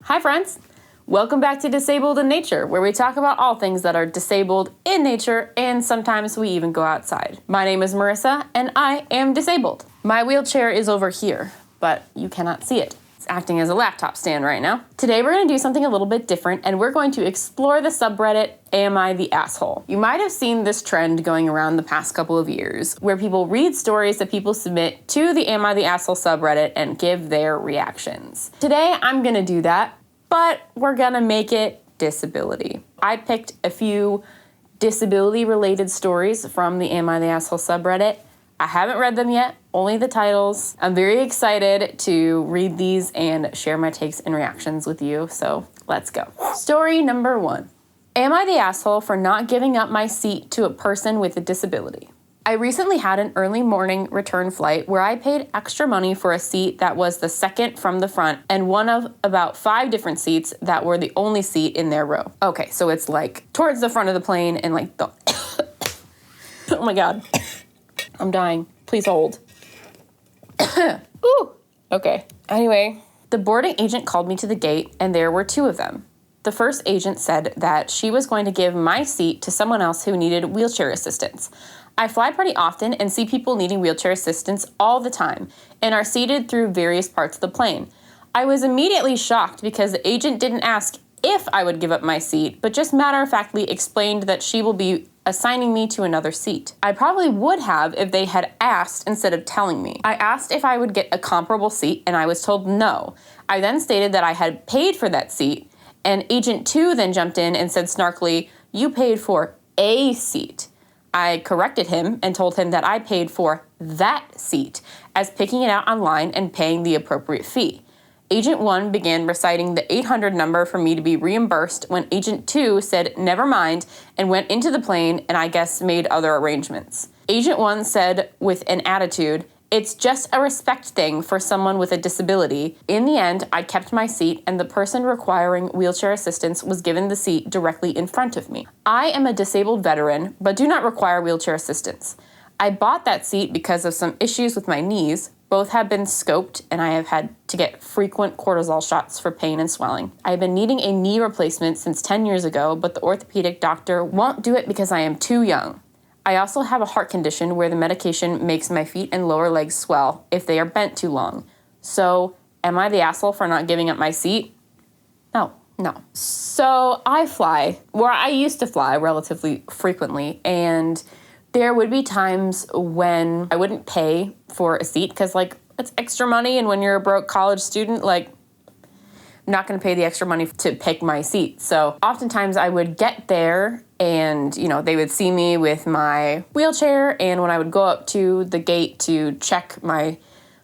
Hi friends! Welcome back to Disabled in Nature, where we talk about all things that are disabled in nature, and sometimes we even go outside. My name is Marissa, and I am disabled. My wheelchair is over here, but you cannot see it. It's acting as a laptop stand right now. Today we're going to do something a little bit different, and we're going to explore the subreddit, Am I the Asshole? You might have seen this trend going around the past couple of years, where people read stories that people submit to the Am I the Asshole subreddit and give their reactions. Today I'm going to do that, but we're gonna make it disability. I picked a few disability-related stories from the Am I the Asshole subreddit. I haven't read them yet, only the titles. I'm very excited to read these and share my takes and reactions with you, so let's go. Story number 1. Am I the asshole for not giving up my seat to a person with a disability? I recently had an early morning return flight where I paid extra money for a seat that was the second from the front and one of about 5 different seats that were the only seat in their row. Okay, so it's like towards the front of the plane and like the... Oh my God. I'm dying. Please hold. Ooh. Okay. Anyway, the boarding agent called me to the gate and there were 2 of them. The first agent said that she was going to give my seat to someone else who needed wheelchair assistance. I fly pretty often and see people needing wheelchair assistance all the time and are seated through various parts of the plane. I was immediately shocked because the agent didn't ask if I would give up my seat, but just matter-of-factly explained that she will be assigning me to another seat. I probably would have if they had asked instead of telling me. I asked if I would get a comparable seat and I was told no. I then stated that I had paid for that seat, and Agent 2 then jumped in and said snarkily, "You paid for a seat." I corrected him and told him that I paid for that seat, as picking it out online and paying the appropriate fee. Agent 1 began reciting the 800 number for me to be reimbursed when Agent 2 said never mind and went into the plane and I guess made other arrangements. Agent 1 said with an attitude, "It's just a respect thing for someone with a disability." In the end, I kept my seat and the person requiring wheelchair assistance was given the seat directly in front of me. I am a disabled veteran, but do not require wheelchair assistance. I bought that seat because of some issues with my knees. Both have been scoped and I have had to get frequent cortisol shots for pain and swelling. I have been needing a knee replacement since 10 years ago, but the orthopedic doctor won't do it because I am too young. I also have a heart condition where the medication makes my feet and lower legs swell if they are bent too long. So, am I the asshole for not giving up my seat? No. So, I fly, where I used to fly relatively frequently, and there would be times when I wouldn't pay for a seat because, like, it's extra money, and when you're a broke college student, like, I'm not going to pay the extra money to pick my seat. So oftentimes I would get there and, they would see me with my wheelchair, and when I would go up to the gate to check my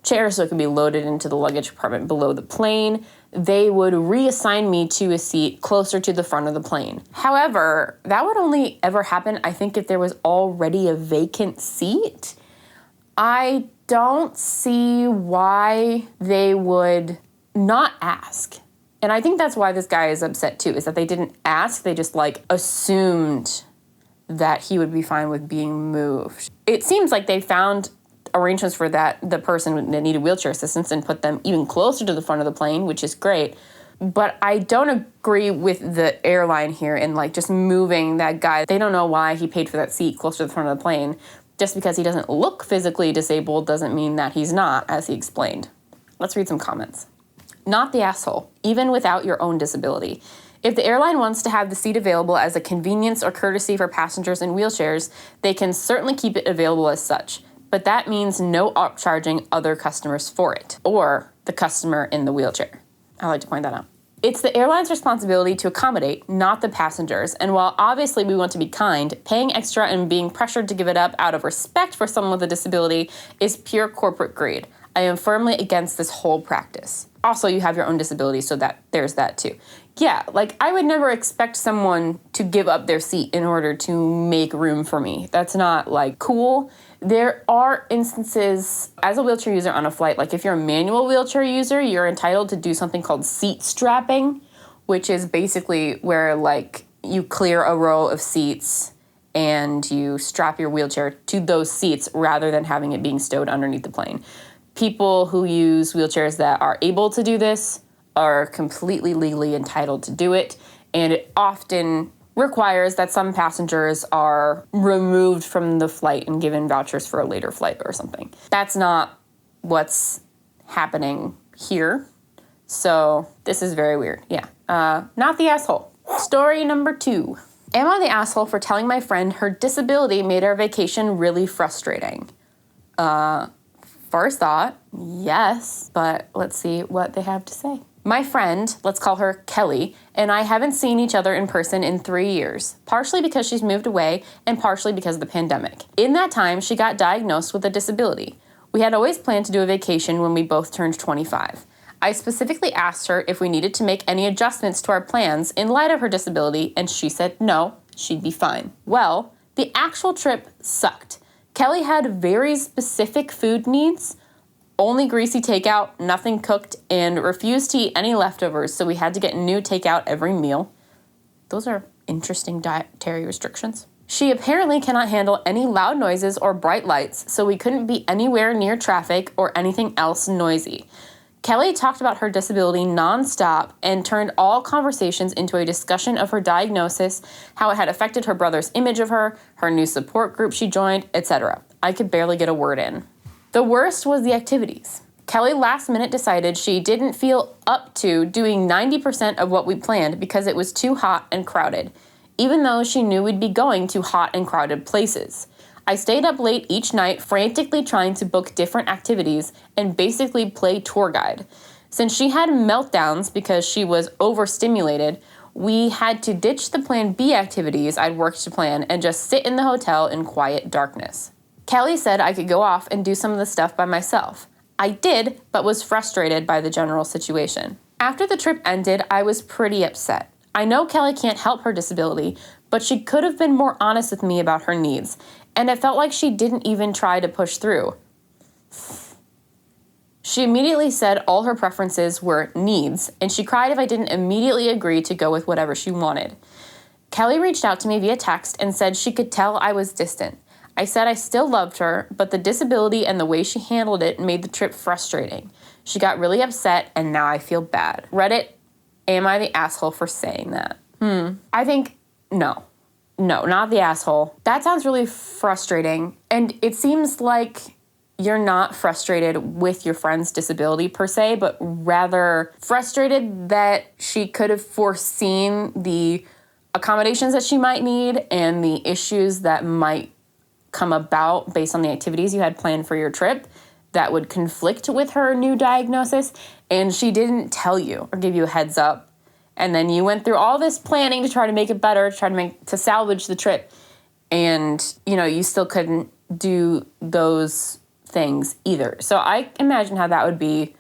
chair so it could be loaded into the luggage compartment below the plane, they would reassign me to a seat closer to the front of the plane. However, that would only ever happen, I think, if there was already a vacant seat. I don't see why they would not ask. And I think that's why this guy is upset too, is that they didn't ask, they just assumed that he would be fine with being moved. It seems like they found arrangements for the person that needed wheelchair assistance and put them even closer to the front of the plane, which is great. But I don't agree with the airline here in just moving that guy. They don't know why he paid for that seat closer to the front of the plane. Just because he doesn't look physically disabled doesn't mean that he's not, as he explained. Let's read some comments. Not the asshole, even without your own disability. If the airline wants to have the seat available as a convenience or courtesy for passengers in wheelchairs, they can certainly keep it available as such. But that means no upcharging other customers for it, or the customer in the wheelchair. I like to point that out. It's the airline's responsibility to accommodate, not the passengers. And while obviously we want to be kind, paying extra and being pressured to give it up out of respect for someone with a disability is pure corporate greed. I am firmly against this whole practice. Also, you have your own disability, so that there's that too. Yeah, I would never expect someone to give up their seat in order to make room for me. That's not, cool. There are instances, as a wheelchair user on a flight, if you're a manual wheelchair user, you're entitled to do something called seat strapping, which is basically where, you clear a row of seats and you strap your wheelchair to those seats rather than having it being stowed underneath the plane. People who use wheelchairs that are able to do this are completely legally entitled to do it, and it often requires that some passengers are removed from the flight and given vouchers for a later flight or something. That's not what's happening here. So this is very weird. Yeah. Not the asshole. Story number 2. Am I the asshole for telling my friend her disability made our vacation really frustrating? First thought, yes, but let's see what they have to say. My friend, let's call her Kelly, and I haven't seen each other in person in 3 years, partially because she's moved away and partially because of the pandemic. In that time, she got diagnosed with a disability. We had always planned to do a vacation when we both turned 25. I specifically asked her if we needed to make any adjustments to our plans in light of her disability, and she said no, she'd be fine. Well, the actual trip sucked. Kelly had very specific food needs, only greasy takeout, nothing cooked, and refused to eat any leftovers, so we had to get new takeout every meal. Those are interesting dietary restrictions. She apparently cannot handle any loud noises or bright lights, so we couldn't be anywhere near traffic or anything else noisy. Kelly talked about her disability nonstop and turned all conversations into a discussion of her diagnosis, how it had affected her brother's image of her, her new support group she joined, etc. I could barely get a word in. The worst was the activities. Kelly last minute decided she didn't feel up to doing 90% of what we planned because it was too hot and crowded, even though she knew we'd be going to hot and crowded places. I stayed up late each night, frantically trying to book different activities and basically play tour guide. Since she had meltdowns because she was overstimulated, we had to ditch the Plan B activities I'd worked to plan and just sit in the hotel in quiet darkness. Kelly said I could go off and do some of the stuff by myself. I did, but was frustrated by the general situation. After the trip ended, I was pretty upset. I know Kelly can't help her disability, but she could have been more honest with me about her needs, and it felt like she didn't even try to push through. She immediately said all her preferences were needs, and she cried if I didn't immediately agree to go with whatever she wanted. Kelly reached out to me via text and said she could tell I was distant. I said I still loved her, but the disability and the way she handled it made the trip frustrating. She got really upset, and now I feel bad. Reddit, am I the asshole for saying that? I think no. No, not the asshole. That sounds really frustrating. And it seems like you're not frustrated with your friend's disability per se, but rather frustrated that she could have foreseen the accommodations that she might need and the issues that might come about based on the activities you had planned for your trip that would conflict with her new diagnosis. And she didn't tell you or give you a heads up. And then you went through all this planning to try to make it better, to salvage the trip. And, you still couldn't do those things either. So I imagine how that would be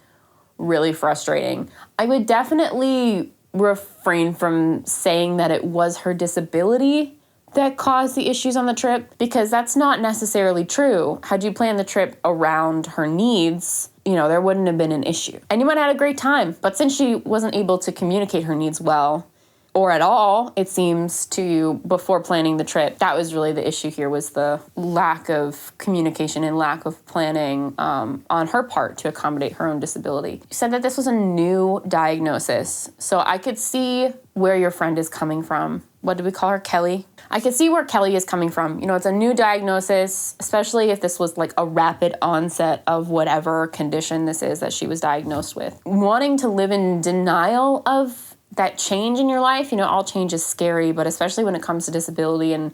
really frustrating. I would definitely refrain from saying that it was her disability that caused the issues on the trip, because that's not necessarily true. Had you planned the trip around her needs, there wouldn't have been an issue. And you might have had a great time. But since she wasn't able to communicate her needs well, or at all, it seems to you, before planning the trip, that was really the issue here, was the lack of communication and lack of planning on her part to accommodate her own disability. You said that this was a new diagnosis, so I could see where your friend is coming from. What do we call her? Kelly? I could see where Kelly is coming from. It's a new diagnosis, especially if this was like a rapid onset of whatever condition this is that she was diagnosed with. Wanting to live in denial of that change in your life, all change is scary, but especially when it comes to disability and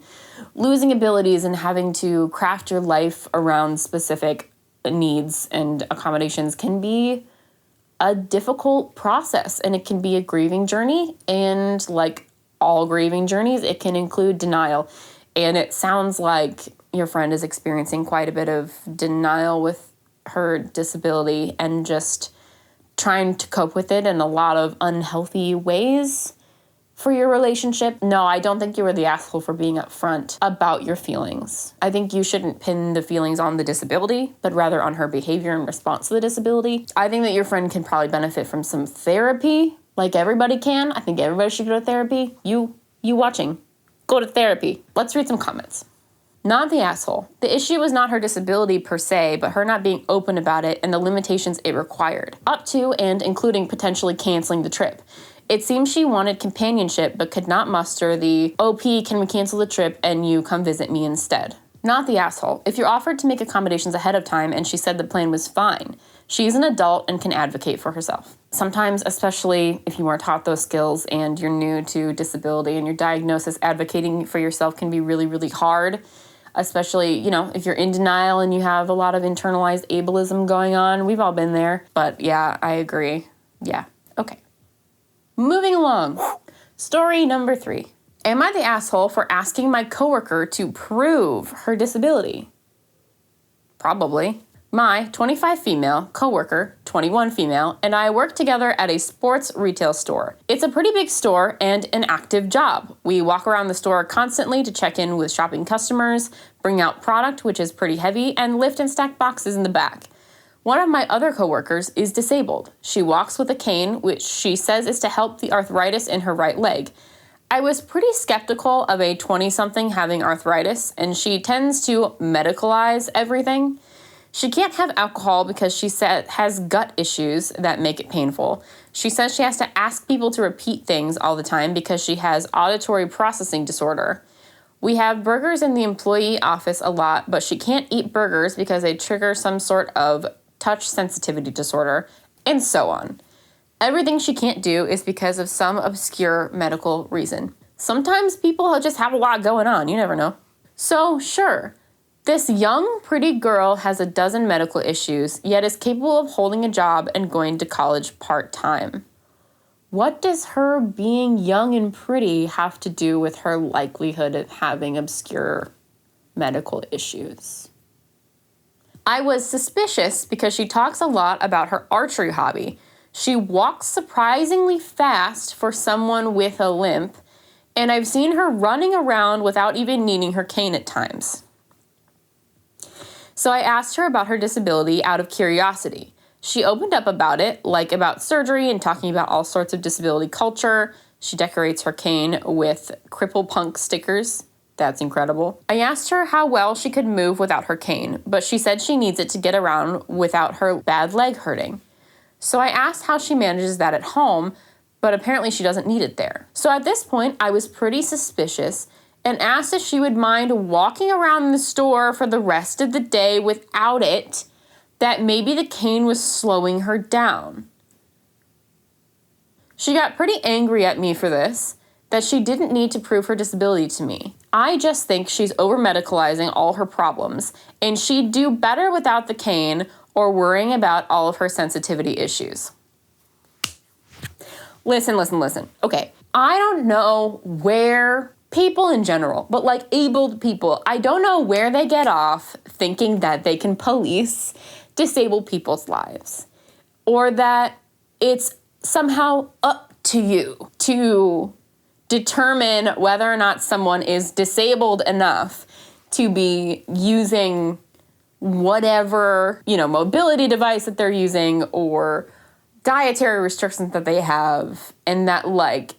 losing abilities and having to craft your life around specific needs and accommodations can be a difficult process, and it can be a grieving journey. And like all grieving journeys, it can include denial. And it sounds like your friend is experiencing quite a bit of denial with her disability and just trying to cope with it in a lot of unhealthy ways for your relationship. No, I don't think you were the asshole for being upfront about your feelings. I think you shouldn't pin the feelings on the disability, but rather on her behavior in response to the disability. I think that your friend can probably benefit from some therapy, like everybody can. I think everybody should go to therapy. You watching, go to therapy. Let's read some comments. Not the asshole. The issue was not her disability per se, but her not being open about it and the limitations it required, up to and including potentially canceling the trip. It seems she wanted companionship but could not muster the, OP, can we cancel the trip and you come visit me instead? Not the asshole. If you're offered to make accommodations ahead of time and she said the plan was fine, she's an adult and can advocate for herself. Sometimes, especially if you weren't taught those skills and you're new to disability and your diagnosis, advocating for yourself can be really, really hard. Especially, if you're in denial and you have a lot of internalized ableism going on. We've all been there. But yeah, I agree. Yeah, okay. Moving along. Story number 3. Am I the asshole for asking my coworker to prove her disability? Probably. My 25 female coworker, 21 female, and I work together at a sports retail store. It's a pretty big store and an active job. We walk around the store constantly to check in with shopping customers, bring out product, which is pretty heavy, and lift and stack boxes in the back. One of my other coworkers is disabled. She walks with a cane, which she says is to help the arthritis in her right leg. I was pretty skeptical of a 20-something having arthritis, and she tends to medicalize everything. She can't have alcohol because she has gut issues that make it painful. She says she has to ask people to repeat things all the time because she has auditory processing disorder. We have burgers in the employee office a lot, but she can't eat burgers because they trigger some sort of touch sensitivity disorder, and so on. Everything she can't do is because of some obscure medical reason. Sometimes people just have a lot going on, you never know. So, sure. This young, pretty girl has a dozen medical issues, yet is capable of holding a job and going to college part-time. What does her being young and pretty have to do with her likelihood of having obscure medical issues? I was suspicious because she talks a lot about her archery hobby. She walks surprisingly fast for someone with a limp, and I've seen her running around without even needing her cane at times. So I asked her about her disability out of curiosity. She opened up about it, like about surgery and talking about all sorts of disability culture. She decorates her cane with cripple punk stickers. That's incredible. I asked her how well she could move without her cane, but she said she needs it to get around without her bad leg hurting. So I asked how she manages that at home, but apparently she doesn't need it there. So at this point, I was pretty suspicious and asked if she would mind walking around the store for the rest of the day without it, that maybe the cane was slowing her down. She got pretty angry at me for this, that she didn't need to prove her disability to me. I just think she's over-medicalizing all her problems, and she'd do better without the cane or worrying about all of her sensitivity issues. Listen. Okay, I don't know where people in general, but like abled people, I don't know where they get off thinking that they can police disabled people's lives, or that it's somehow up to you to determine whether or not someone is disabled enough to be using whatever, mobility device that they're using or dietary restrictions that they have, and that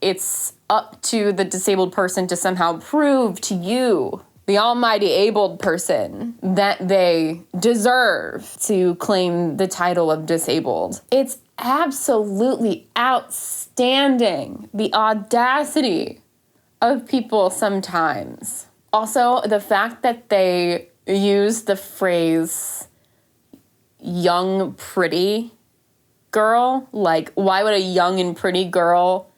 it's up to the disabled person to somehow prove to you, the almighty abled person, that they deserve to claim the title of disabled. It's absolutely outstanding, the audacity of people sometimes. Also, the fact that they use the phrase young, pretty girl, why would a young and pretty girl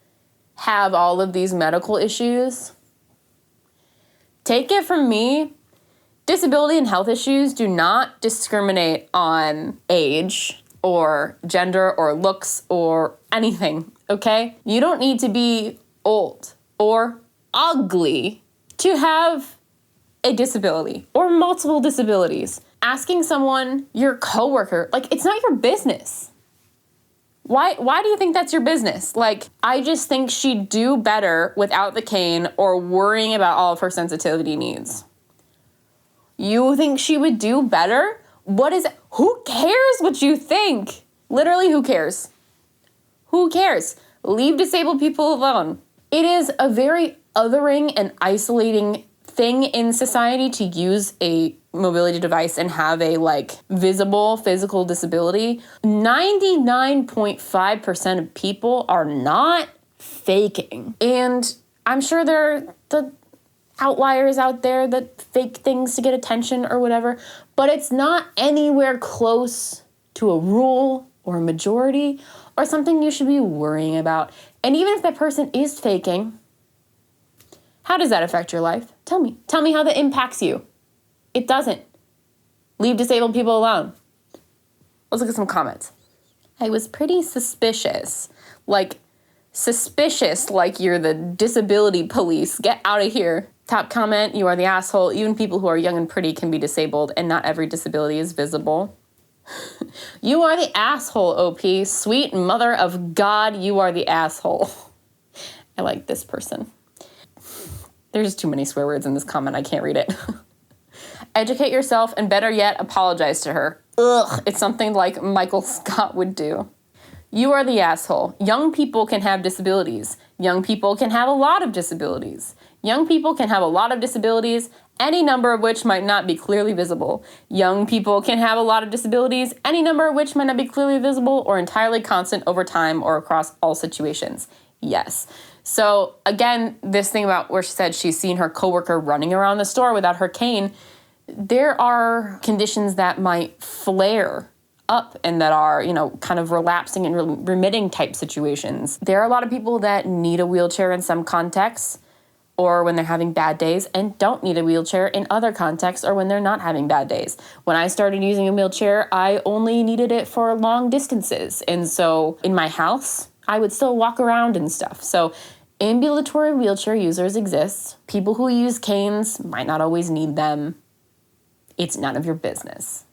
have all of these medical issues? Take it from me, disability and health issues do not discriminate on age or gender or looks or anything, okay? You don't need to be old or ugly to have a disability or multiple disabilities. Asking someone, your coworker, it's not your business. Why do you think that's your business? I just think she'd do better without the cane or worrying about all of her sensitivity needs. You think she would do better? Who cares what you think? Literally, who cares? Who cares? Leave disabled people alone. It is a very othering and isolating thing in society to use a mobility device and have a like visible physical disability, 99.5% of people are not faking. And I'm sure there are the outliers out there that fake things to get attention or whatever, but it's not anywhere close to a rule or a majority or something you should be worrying about. And even if that person is faking, how does that affect your life? Tell me. Tell me how that impacts you. It doesn't. Leave disabled people alone. Let's look at some comments. I was pretty suspicious. Like you're the disability police. Get out of here. Top comment, you are the asshole. Even people who are young and pretty can be disabled, and not every disability is visible. You are the asshole, OP. Sweet mother of God, you are the asshole. I like this person. There's too many swear words in this comment. I can't read it. Educate yourself, and better yet, apologize to her. Ugh, it's something like Michael Scott would do. You are the asshole. Young people can have disabilities. Young people can have a lot of disabilities. Young people can have a lot of disabilities, any number of which might not be clearly visible. Young people can have a lot of disabilities, any number of which might not be clearly visible or entirely constant over time or across all situations. Yes. So again, this thing about where she said she's seen her coworker running around the store without her cane, there are conditions that might flare up and that are, kind of relapsing and remitting type situations. There are a lot of people that need a wheelchair in some contexts or when they're having bad days and don't need a wheelchair in other contexts or when they're not having bad days. When I started using a wheelchair, I only needed it for long distances. And so in my house, I would still walk around and stuff. So ambulatory wheelchair users exist. People who use canes might not always need them. It's none of your business.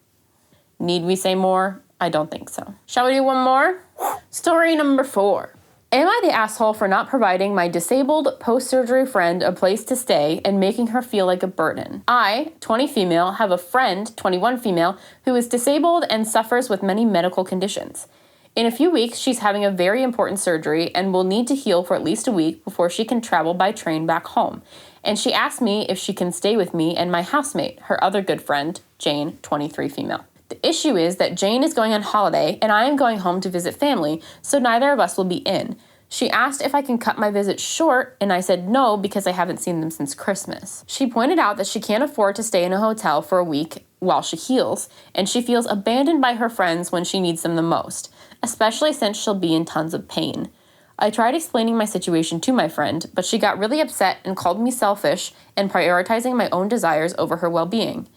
Need we say more? I don't think so. Shall we do one more? Story number 4. Am I the asshole for not providing my disabled post-surgery friend a place to stay and making her feel like a burden? I, 20 female, have a friend, 21 female, who is disabled and suffers with many medical conditions. In a few weeks, she's having a very important surgery and will need to heal for at least a week before she can travel by train back home. And she asked me if she can stay with me and my housemate, her other good friend, Jane, 23 female. The issue is that Jane is going on holiday and I am going home to visit family, so neither of us will be in. She asked if I can cut my visit short, and I said no because I haven't seen them since Christmas. She pointed out that she can't afford to stay in a hotel for a week while she heals, and she feels abandoned by her friends when she needs them the most, especially since she'll be in tons of pain. I tried explaining my situation to my friend, but she got really upset and called me selfish and prioritizing my own desires over her well-being.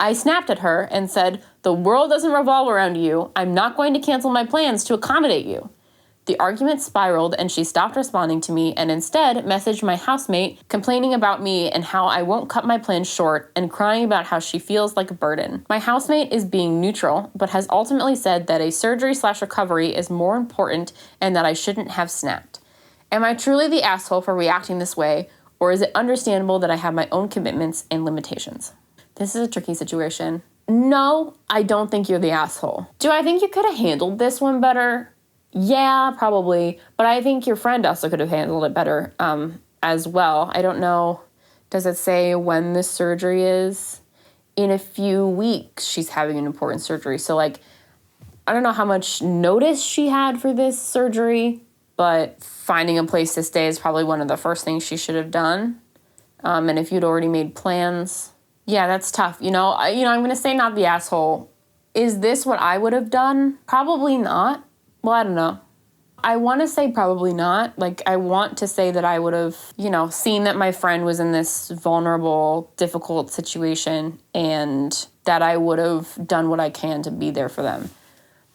I snapped at her and said, "The world doesn't revolve around you. I'm not going to cancel my plans to accommodate you." The argument spiraled and she stopped responding to me and instead messaged my housemate complaining about me and how I won't cut my plans short and crying about how she feels like a burden. My housemate is being neutral, but has ultimately said that a surgery/recovery is more important and that I shouldn't have snapped. Am I truly the asshole for reacting this way, or is it understandable that I have my own commitments and limitations? This is a tricky situation. No, I don't think you're the asshole. Do I think you could have handled this one better? Yeah, probably. But I think your friend also could have handled it better as well. I don't know. Does it say when this surgery is? In a few weeks, she's having an important surgery. So, I don't know how much notice she had for this surgery, but finding a place to stay is probably one of the first things she should have done. And if you'd already made plans, yeah, that's tough. I'm going to say not the asshole. Is this what I would have done? Probably not. Well, I don't know. I want to say probably not. I want to say that I would have, seen that my friend was in this vulnerable, difficult situation and that I would have done what I can to be there for them.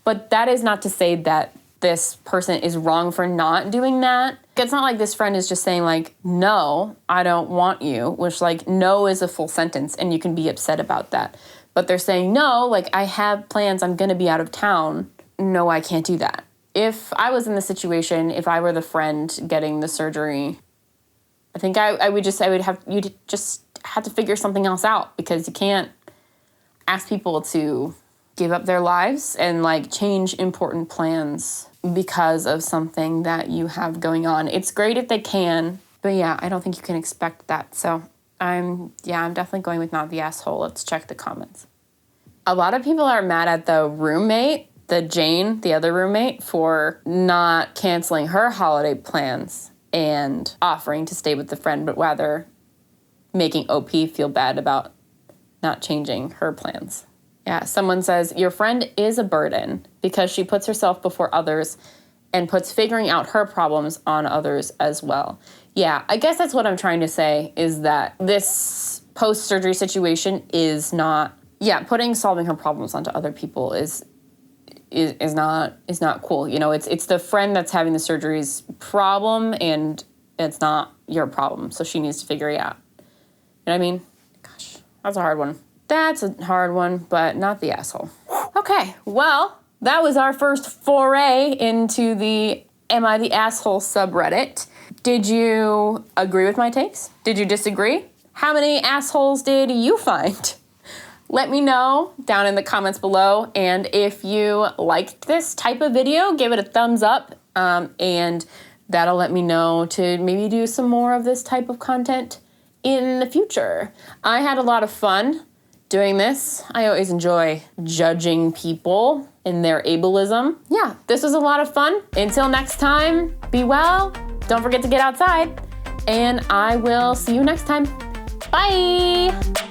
But that is not to say that this person is wrong for not doing that. It's not like this friend is just saying, no, I don't want you, which, no is a full sentence and you can be upset about that. But they're saying, no, I have plans, I'm going to be out of town. No, I can't do that. If I was in the situation, if I were the friend getting the surgery, I think you'd just have to figure something else out because you can't ask people to give up their lives and change important plans because of something that you have going on. It's great if they can, but yeah, I don't think you can expect that. So I'm definitely going with not the asshole. Let's check the comments. A lot of people are mad at the roommate, Jane, the other roommate, for not canceling her holiday plans and offering to stay with the friend, but rather making OP feel bad about not changing her plans. Yeah, someone says, your friend is a burden because she puts herself before others and puts figuring out her problems on others as well. Yeah, I guess that's what I'm trying to say, is that this post-surgery situation is not, putting solving her problems onto other people is not cool. You know, it's the friend that's having the surgery's problem, and it's not your problem. So she needs to figure it out. You know what I mean? Gosh, that's a hard one. That's a hard one, but not the asshole. Okay, well, that was our first foray into the Am I the Asshole subreddit. Did you agree with my takes? Did you disagree? How many assholes did you find? Let me know down in the comments below. And if you liked this type of video, give it a thumbs up. And that'll let me know to maybe do some more of this type of content in the future. I had a lot of fun doing this. I always enjoy judging people and their ableism. Yeah, this was a lot of fun. Until next time, be well. Don't forget to get outside. And I will see you next time. Bye.